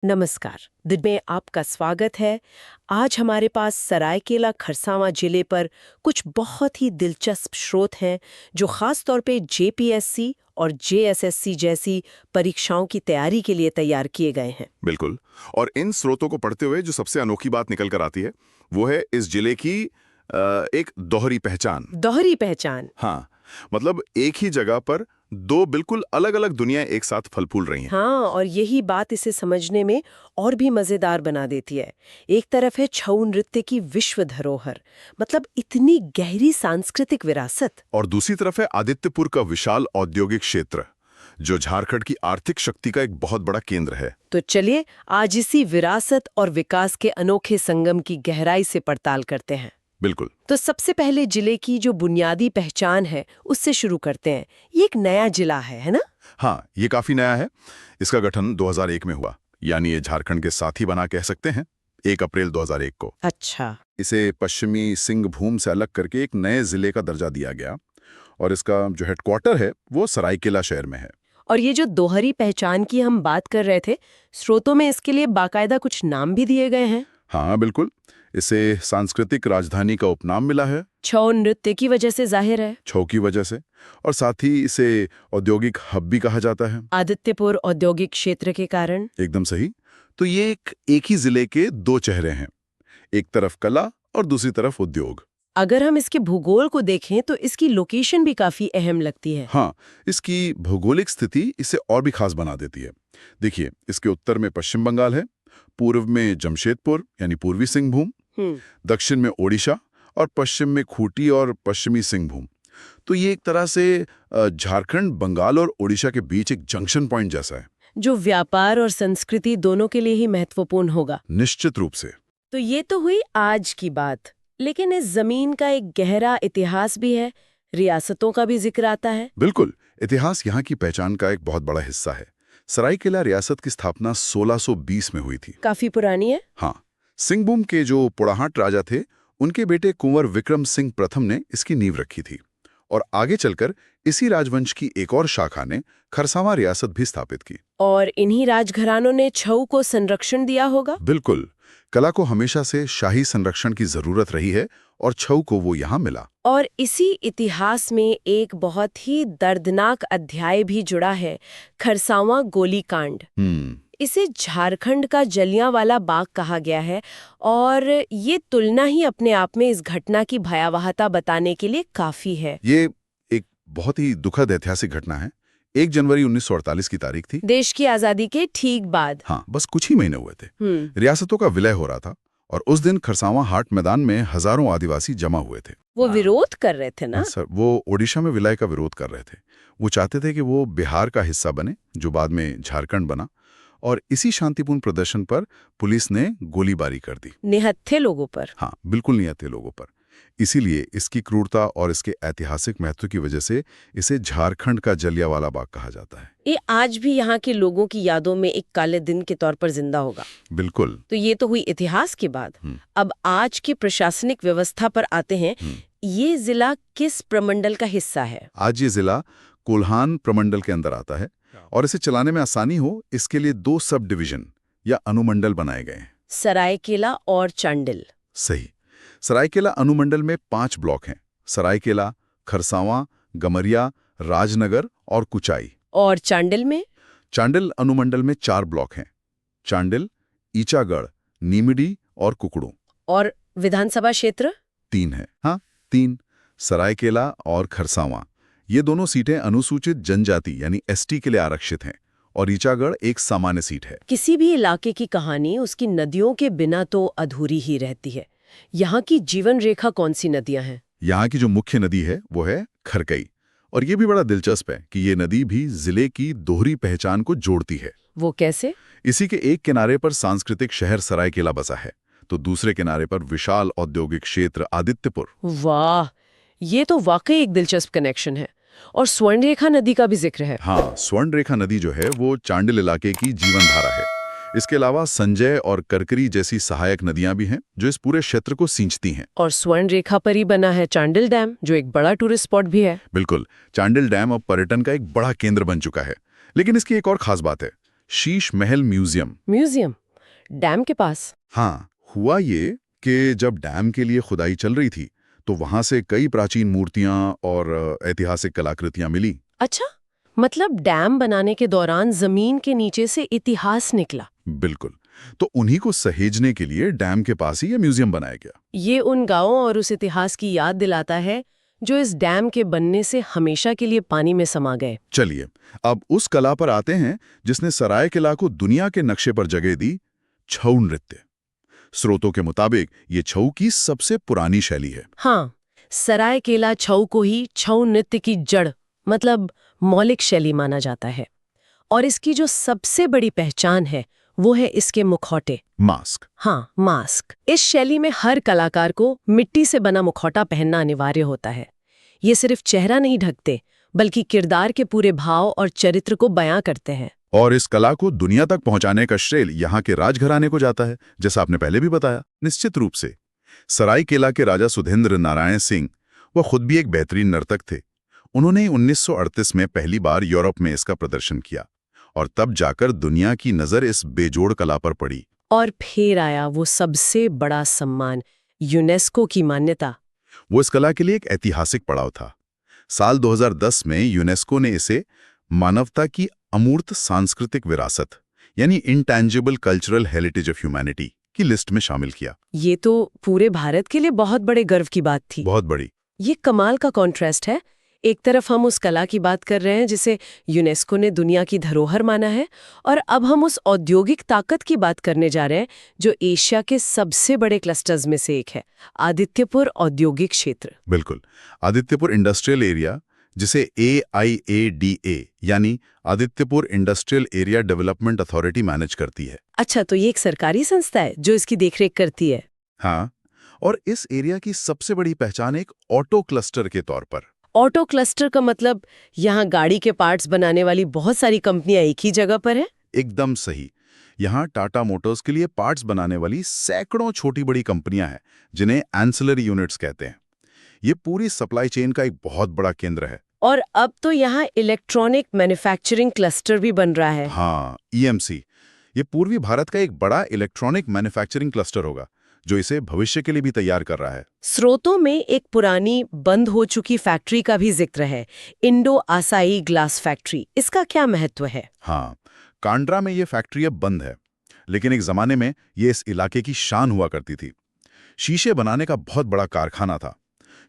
नमस्कार। दिन में आपका स्वागत है। आज हमारे पास सरायकेला खरसावां जिले पर कुछ बहुत ही दिलचस्प स्रोत हैं जो खास तौर पे जेपीएससी और जेएसएससी जैसी परीक्षाओं की तैयारी के लिए तैयार किए गए हैं। बिल्कुल। और इन स्रोतों को पढ़ते हुए जो सबसे अनोखी बात निकल कर आती है वो है इस जिले की एक दोहरी पहचान। दोहरी पहचान। हाँ, मतलब एक ही जगह पर दो बिल्कुल अलग अलग दुनिया एक साथ फल फूल रही हैं। हाँ, और यही बात इसे समझने में और भी मजेदार बना देती है। एक तरफ है छऊ नृत्य की विश्व धरोहर, मतलब इतनी गहरी सांस्कृतिक विरासत, और दूसरी तरफ है आदित्यपुर का विशाल औद्योगिक क्षेत्र जो झारखंड की आर्थिक शक्ति का एक बहुत बड़ा केंद्र है। तो चलिए आज इसी विरासत और विकास के अनोखे संगम की गहराई से पड़ताल करते हैं। बिल्कुल। तो सबसे पहले जिले की जो बुनियादी पहचान है उससे शुरू करते हैं। ये एक नया जिला है ना? हाँ, ये काफी नया है। इसका गठन 2001 में हुआ, यानी ये झारखंड के साथी बना कह सकते हैं, 1 अप्रैल 2001 को। अच्छा। इसे पश्चिमी सिंहभूम से अलग करके एक नए जिले का दर्जा दिया गया और इसका जो हेडक्वार्टर है वो सरायकेला शहर में है। और ये जो दोहरी पहचान की हम बात कर रहे थे, स्रोतों में इसके लिए बाकायदा कुछ नाम भी दिए गए हैं। हाँ बिल्कुल, इसे सांस्कृतिक राजधानी का उपनाम मिला है। छऊ नृत्य की वजह से जाहिर है। छऊ की वजह से, और साथ ही इसे औद्योगिक हब भी कहा जाता है। आदित्यपुर औद्योगिक क्षेत्र के कारण। एकदम सही। तो ये एक ही जिले के दो चेहरे हैं, एक तरफ कला और दूसरी तरफ उद्योग। अगर हम इसके भूगोल को देखें तो इसकी लोकेशन भी काफी अहम लगती है। हाँ, इसकी भौगोलिक स्थिति इसे और भी खास बना देती है। देखिए, इसके उत्तर में पश्चिम बंगाल है, पूर्व में जमशेदपुर यानी पूर्वी सिंहभूम, दक्षिण में ओडिशा और पश्चिम में खूंटी और पश्चिमी सिंहभूम। तो ये एक तरह से झारखंड, बंगाल और ओडिशा के बीच एक जंक्शन पॉइंट जैसा है, जो व्यापार और संस्कृति दोनों के लिए ही महत्वपूर्ण होगा। निश्चित रूप से। तो ये तो हुई आज की बात, लेकिन इस जमीन का एक गहरा इतिहास भी है, रियासतों का भी जिक्र आता है। बिल्कुल, इतिहास यहाँ की पहचान का एक बहुत बड़ा हिस्सा है। सरायकेला रियासत की स्थापना 1620 में हुई थी। काफी पुरानी है। हाँ, सिंहभूम के जो पुड़ाहाट राजा थे, उनके बेटे कुंवर विक्रम सिंह प्रथम ने इसकी नींव रखी थी और आगे चलकर इसी राजवंश की एक और शाखा ने खरसावां रियासत भी स्थापित की। और इन्हीं राजघरानों ने छऊ को संरक्षण दिया होगा। बिल्कुल, कला को हमेशा से शाही संरक्षण की जरूरत रही है और छऊ को वो यहाँ मिला। और इसी इतिहास में एक बहुत ही दर्दनाक अध्याय भी जुड़ा है, खरसावां गोलीकांड। इसे झारखंड का जलियांवाला बाग कहा गया है और ये तुलना ही अपने आप में इस घटना की भयावहता बताने के लिए काफी है। ये एक बहुत ही दुखद ऐतिहासिक घटना है। 1 जनवरी 1948 की तारीख थी। देश की आजादी के ठीक बाद। हाँ, बस कुछ ही महीने हुए थे। रियासतों का विलय हो रहा था और उस दिन खरसावां हाट मैदान में हजारों आदिवासी जमा हुए थे। वो विरोध कर रहे थे ना? सर, वो ओडिशा में विलय का विरोध कर रहे थे। वो चाहते थे कि वो बिहार का हिस्सा बने, जो बाद में झारखंड बना। और इसी शांतिपूर्ण प्रदर्शन पर पुलिस ने गोलीबारी कर दी। निहत्थे लोगों पर। हाँ, बिल्कुल निहत्थे लोगों पर। इसीलिए इसकी क्रूरता और इसके ऐतिहासिक महत्व की वजह से इसे झारखंड का जलियांवाला बाग कहा जाता है। ये आज भी यहाँ के लोगों की यादों में एक काले दिन के तौर पर जिंदा होगा। बिल्कुल। तो ये तो हुई इतिहास की बात। अब आज की प्रशासनिक व्यवस्था पर आते हैं। ये जिला किस प्रमंडल का हिस्सा है? आज ये जिला कोल्हान प्रमंडल के अंदर आता है और इसे चलाने में आसानी हो इसके लिए 2 सब डिवीजन या अनुमंडल बनाए गए हैं, सरायकेला और चांडिल। सही। सरायकेला अनुमंडल में 5 ब्लॉक हैं, सरायकेला, खरसावां, गमरिया, राजनगर और कुचाई। और चांडिल में? चांडिल अनुमंडल में 4 ब्लॉक हैं, चांडिल, ईचागढ़, नीमिडी और कुकड़ू। और विधानसभा क्षेत्र? 3 है। हाँ, 3, सरायकेला और खरसावां। ये दोनों सीटें अनुसूचित जनजाति यानी एसटी के लिए आरक्षित हैं और ईचागढ़ एक सामान्य सीट है। किसी भी इलाके की कहानी उसकी नदियों के बिना तो अधूरी ही रहती है। यहाँ की जीवन रेखा कौन सी नदियां हैं? यहाँ की जो मुख्य नदी है वो है खरकई, और ये भी बड़ा दिलचस्प है कि ये नदी भी जिले की दोहरी पहचान को जोड़ती है। वो कैसे? इसी के एक किनारे पर सांस्कृतिक शहर सरायकेला बसा है, तो दूसरे किनारे पर विशाल औद्योगिक क्षेत्र आदित्यपुर। वाह, ये तो वाकई एक दिलचस्प कनेक्शन है। और स्वर्णरेखा नदी का भी जिक्र है। हाँ, स्वर्णरेखा नदी जो है वो चांडिल इलाके की जीवन धारा है। इसके अलावा संजय और करकरी जैसी सहायक नदियां भी हैं जो इस पूरे क्षेत्र को सींचती हैं। और स्वर्णरेखा पर ही बना है चांडिल डैम, जो एक बड़ा टूरिस्ट स्पॉट भी है। बिल्कुल, चांडिल डैम अब पर्यटन का एक बड़ा केंद्र बन चुका है। लेकिन इसकी एक और खास बात है, Sheesh Mahal museum. Museum dam के पास? हाँ, हुआ ये कि जब डैम के लिए खुदाई चल रही थी तो वहां से कई प्राचीन मूर्तियां और ऐतिहासिक कलाकृतियां मिली। अच्छा, मतलब डैम बनाने के दौरान जमीन के नीचे से इतिहास निकला। बिल्कुल। तो उन्हीं को सहेजने के लिए डैम के पास ही ये म्यूजियम बनाया गया। ये उन गांवों और उस इतिहास की याद दिलाता है जो इस डैम के बनने से हमेशा के लिए पानी में समा गए। चलिए, अब उस कला पर आते हैं जिसने सरायकेला को दुनिया के नक्शे पर जगह दी, छऊ नृत्य। स्रोतों के मुताबिक ये छऊ की सबसे पुरानी शैली है। हाँ, सरायकेला छऊ को ही छऊ नृत्य की जड़ मतलब मौलिक शैली माना जाता है। और इसकी जो सबसे बड़ी पहचान है वो है इसके मुखौटे, मास्क। हाँ, मास्क। इस शैली में हर कलाकार को मिट्टी से बना मुखौटा पहनना अनिवार्य होता है। ये सिर्फ चेहरा नहीं ढकते बल्कि किरदार के पूरे भाव और चरित्र को बयां करते हैं। और इस कला को दुनिया तक पहुंचाने का श्रेय यहाँ के राजघराने को जाता है, जैसा आपने पहले भी बताया। निश्चित रूप से सरायकेला के राजा सुधेंद्र नारायण सिंह वो खुद भी एक बेहतरीन नर्तक थे। उन्होंने 1938 में पहली बार यूरोप में इसका प्रदर्शन किया और तब जाकर दुनिया की नजर इस बेजोड़ कला पर पड़ी। और फिर आया वो सबसे बड़ा सम्मान, यूनेस्को की मान्यता। वो इस कला के लिए एक ऐतिहासिक पड़ाव था। साल 2010 में यूनेस्को ने इसे मानवता की अमूर्त सांस्कृतिक विरासत यानी intangible cultural heritage of humanity की लिस्ट में शामिल किया। ये तो पूरे भारत के लिए बहुत बड़े गर्व की बात थी। बहुत बड़ी। ये कमाल का कॉन्ट्रास्ट है। एक तरफ हम उस कला की बात कर रहे हैं जिसे यूनेस्को ने दुनिया की धरोहर माना है, और अब हम उस औद्योगिक ताकत की बात करने जा रहे हैं जो एशिया के सबसे बड़े क्लस्टर्स में से एक है, आदित्यपुर औद्योगिक क्षेत्र। बिल्कुल। आदित्यपुर इंडस्ट्रियल एरिया, जिसे AIADA यानी Adityapur industrial area development authority manage करती है। अच्छा, तो ये एक सरकारी संस्था है जो इसकी देखरेख करती है। हाँ, और इस एरिया की सबसे बड़ी पहचान एक ऑटो क्लस्टर के तौर पर। ऑटो क्लस्टर का मतलब यहाँ गाड़ी के पार्ट्स बनाने वाली बहुत सारी कंपनियां एक ही जगह पर है? एकदम सही। यहाँ टाटा मोटर्स के लिए पार्ट्स बनाने वाली सैकड़ों छोटी बड़ी कंपनियां हैं जिन्हें एंसिलरी यूनिट्स कहते हैं। ये पूरी सप्लाई चेन का एक बहुत बड़ा केंद्र है। और अब तो यहाँ इलेक्ट्रॉनिक मैन्युफैक्चरिंग क्लस्टर भी बन रहा है। हाँ, EMC। ये पूर्वी भारत का एक बड़ा इलेक्ट्रॉनिक मैन्युफैक्चरिंग क्लस्टर होगा जो इसे भविष्य के लिए भी तैयार कर रहा है। स्रोतों में एक पुरानी बंद हो चुकी फैक्ट्री का भी जिक्र है, इंडो आसाई ग्लास फैक्ट्री। इसका क्या महत्व है? हाँ, कांड्रा में ये फैक्ट्री अब बंद है, लेकिन एक जमाने में ये इस इलाके की शान हुआ करती थी। शीशे बनाने का बहुत बड़ा कारखाना था।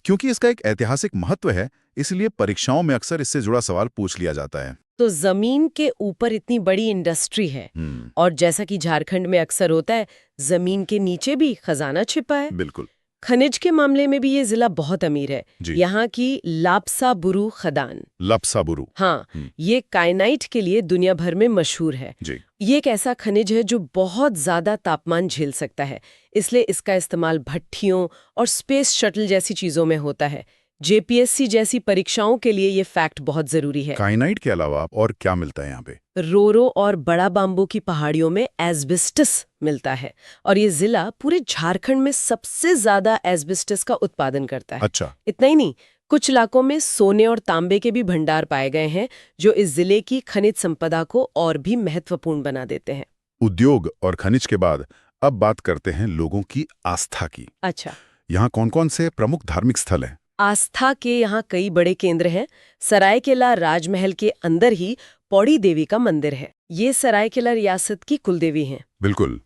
क्योंकि इसका एक ऐतिहासिक महत्व है, इसलिए परीक्षाओं में अक्सर इससे जुड़ा सवाल पूछ लिया जाता है। तो जमीन के ऊपर इतनी बड़ी इंडस्ट्री है, और जैसा कि झारखंड में अक्सर होता है, जमीन के नीचे भी खजाना छिपा है। बिल्कुल। खनिज के मामले में भी ये जिला बहुत अमीर है। यहाँ की लाप्साबुरु खदान। लाप्साबुरु। हाँ, ये काइनाइट के लिए दुनिया भर में मशहूर है। ये एक ऐसा खनिज है जो बहुत ज्यादा तापमान झेल सकता है, इसलिए इसका इस्तेमाल भट्ठियों और स्पेस शटल जैसी चीजों में होता है। JPSC जैसी परीक्षाओं के लिए ये फैक्ट बहुत जरूरी है। काइनाइट के अलावा और क्या मिलता है यहाँ पे? रोरो और बड़ा बाम्बू की पहाड़ियों में एस्बेस्टस मिलता है, और ये जिला पूरे झारखंड में सबसे ज्यादा एस्बेस्टस का उत्पादन करता है। अच्छा। इतना ही नहीं, कुछ इलाकों में सोने और तांबे के भी भंडार पाए गए हैं जो इस जिले की खनिज संपदा को और भी महत्वपूर्ण बना देते हैं। उद्योग और खनिज के बाद अब बात करते हैं लोगों की आस्था की। अच्छा, यहाँ कौन कौन से प्रमुख धार्मिक स्थल हैं? आस्था के यहाँ कई बड़े केंद्र हैं। सरायकेला राजमहल के अंदर ही पौड़ी देवी का मंदिर है। ये सरायकेला रियासत की कुलदेवी हैं। बिल्कुल।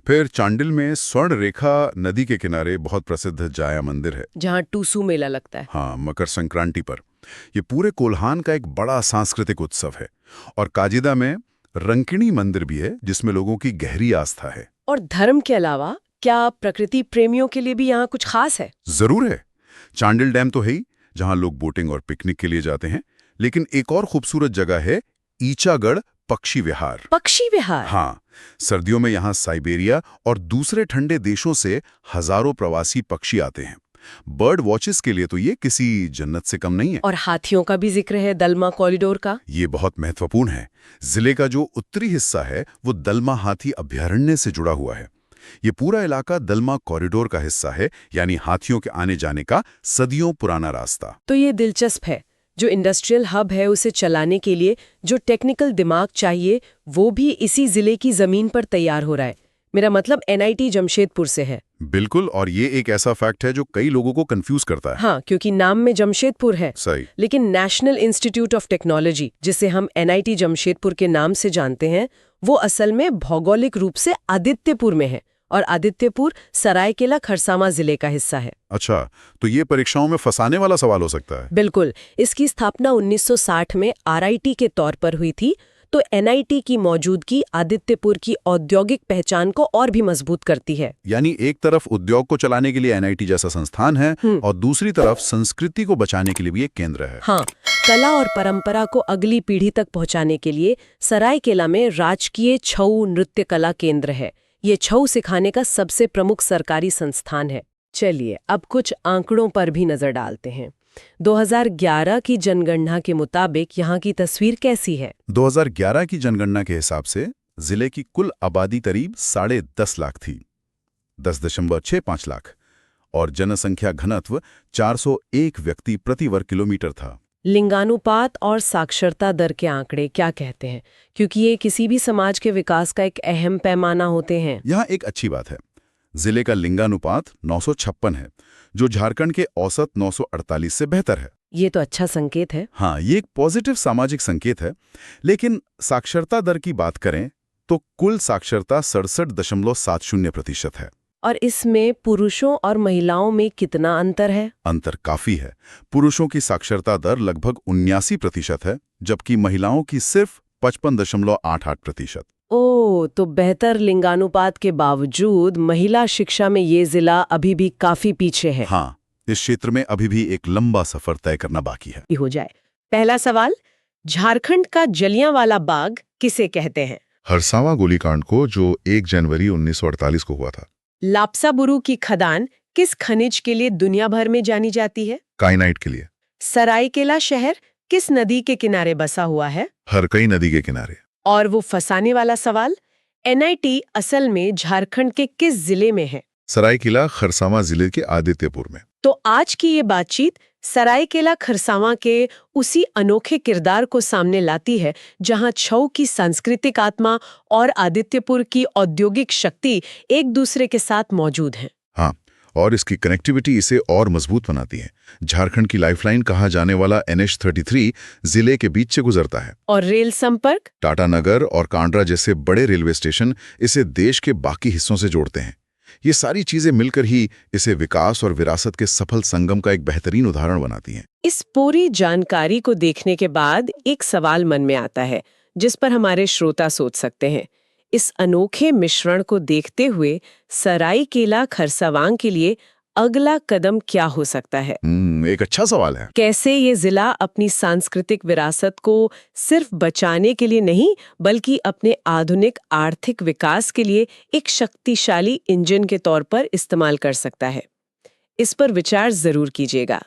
फिर चांडिल में स्वर्ण रेखा नदी के किनारे बहुत प्रसिद्ध जाया मंदिर है, जहाँ टूसू मेला लगता है। हाँ, मकर संक्रांति पर। ये पूरे कोल्हान का एक बड़ा सांस्कृतिक उत्सव है। और काजिदा में रंकिणी मंदिर भी है जिसमें लोगों की गहरी आस्था है। और धर्म के अलावा क्या प्रकृति प्रेमियों के लिए भी यहाँ कुछ खास है? जरूर है। चांडिल डैम तो है ही, जहां लोग बोटिंग और पिकनिक के लिए जाते हैं, लेकिन एक और खूबसूरत जगह है ईचागढ़ पक्षी विहार। पक्षी विहार? हाँ, सर्दियों में यहाँ साइबेरिया और दूसरे ठंडे देशों से हजारों प्रवासी पक्षी आते हैं। बर्ड वॉचेस के लिए तो ये किसी जन्नत से कम नहीं है। और हाथियों का भी जिक्र है दलमा कॉरिडोर का। ये बहुत महत्वपूर्ण है। जिले का जो उत्तरी हिस्सा है वो दलमा हाथी अभयारण्य से जुड़ा हुआ है। ये पूरा इलाका दलमा कॉरिडोर का हिस्सा है, यानी हाथियों के आने जाने का सदियों पुराना रास्ता। तो ये दिलचस्प है। जो इंडस्ट्रियल हब है उसे चलाने के लिए जो टेक्निकल दिमाग चाहिए वो भी इसी जिले की जमीन पर तैयार हो रहा है। मेरा मतलब एनआईटी जमशेदपुर से है। बिल्कुल, और ये एक ऐसा फैक्ट है जो कई लोगों को कंफ्यूज करता है। हाँ, क्योंकि नाम में जमशेदपुर है। सही। लेकिन नेशनल इंस्टीट्यूट ऑफ टेक्नोलॉजी, जिसे हम एनआईटी जमशेदपुर के नाम से जानते हैं, वो असल में भौगोलिक रूप से आदित्यपुर में है और आदित्यपुर सरायकेला खरसावां जिले का हिस्सा है। अच्छा, तो ये परीक्षाओं में फंसाने वाला सवाल हो सकता है। बिल्कुल। इसकी स्थापना 1960 में आरआईटी के तौर पर हुई थी, तो एनआईटी की मौजूदगी आदित्यपुर की औद्योगिक पहचान को और भी मजबूत करती है। यानी एक तरफ उद्योग को चलाने के लिए एनआईटी जैसा संस्थान है और दूसरी तरफ संस्कृति को बचाने के लिए भी एक केंद्र है। हाँ, कला और परंपरा को अगली पीढ़ी तक पहुंचाने के लिए सरायकेला में राजकीय छऊ नृत्य कला केंद्र है। ये छऊ सिखाने का सबसे प्रमुख सरकारी संस्थान है। चलिए अब कुछ आंकड़ों पर भी नजर डालते हैं। 2011 की जनगणना के मुताबिक यहाँ की तस्वीर कैसी है? 2011 की जनगणना के हिसाब से जिले की कुल आबादी करीब 10.5 लाख थी, 10.65 लाख, और जनसंख्या घनत्व 401 व्यक्ति प्रति वर्ग किलोमीटर था। लिंगानुपात और साक्षरता दर के आंकड़े क्या कहते हैं? क्योंकि ये किसी भी समाज के विकास का एक अहम पैमाना होते हैं। यहाँ एक अच्छी बात है, जिले का लिंगानुपात 956 है, जो झारखंड के औसत 948 से बेहतर है। ये तो अच्छा संकेत है। हाँ, ये एक पॉजिटिव सामाजिक संकेत है। लेकिन साक्षरता दर की बात करें तो कुल साक्षरता 67.70% है। और इसमें पुरुषों और महिलाओं में कितना अंतर है? अंतर काफी है। पुरुषों की साक्षरता दर लगभग 79% है, जबकि महिलाओं की सिर्फ 55.88%। ओह, तो बेहतर लिंगानुपात के बावजूद महिला शिक्षा में ये जिला अभी भी काफी पीछे है। हाँ, इस क्षेत्र में अभी भी एक लंबा सफर तय करना बाकी है। हो जाए। पहला सवाल, झारखंड का जलियांवाला बाग किसे कहते हैं? खरसावां गोलीकांड को, जो 1 जनवरी 1948 को हुआ था। लाप्साबुरु की खदान किस खनिज के लिए दुनिया भर में जानी जाती है? काइनाइट के लिए। सरायकेला शहर किस नदी के किनारे बसा हुआ है? हरकई नदी के किनारे। और वो फंसाने वाला सवाल, एनआईटी असल में झारखंड के किस जिले में है? सरायकेला खरसावां जिले के आदित्यपुर में। तो आज की ये बातचीत सरायकेला खरसावां के उसी अनोखे किरदार को सामने लाती है जहां छऊ की सांस्कृतिक आत्मा और आदित्यपुर की औद्योगिक शक्ति एक दूसरे के साथ मौजूद हैं। हाँ, और इसकी कनेक्टिविटी इसे और मजबूत बनाती है। झारखंड की लाइफलाइन कहा जाने वाला NH-33 जिले के बीच से गुजरता है। और रेल संपर्क? टाटानगर और कांड्रा जैसे बड़े रेलवे स्टेशन इसे देश के बाकी हिस्सों से जोड़ते हैं। ये सारी चीजें मिलकर ही इसे विकास और विरासत के सफल संगम का एक बेहतरीन उदाहरण बनाती हैं। इस पूरी जानकारी को देखने के बाद एक सवाल मन में आता है जिस पर हमारे श्रोता सोच सकते हैं। इस अनोखे मिश्रण को देखते हुए सरायकेला खरसावां के लिए अगला कदम क्या हो सकता है? एक अच्छा सवाल है। कैसे ये जिला अपनी सांस्कृतिक विरासत को सिर्फ बचाने के लिए नहीं, बल्कि अपने आधुनिक आर्थिक विकास के लिए एक शक्तिशाली इंजन के तौर पर इस्तेमाल कर सकता है? इस पर विचार जरूर कीजिएगा।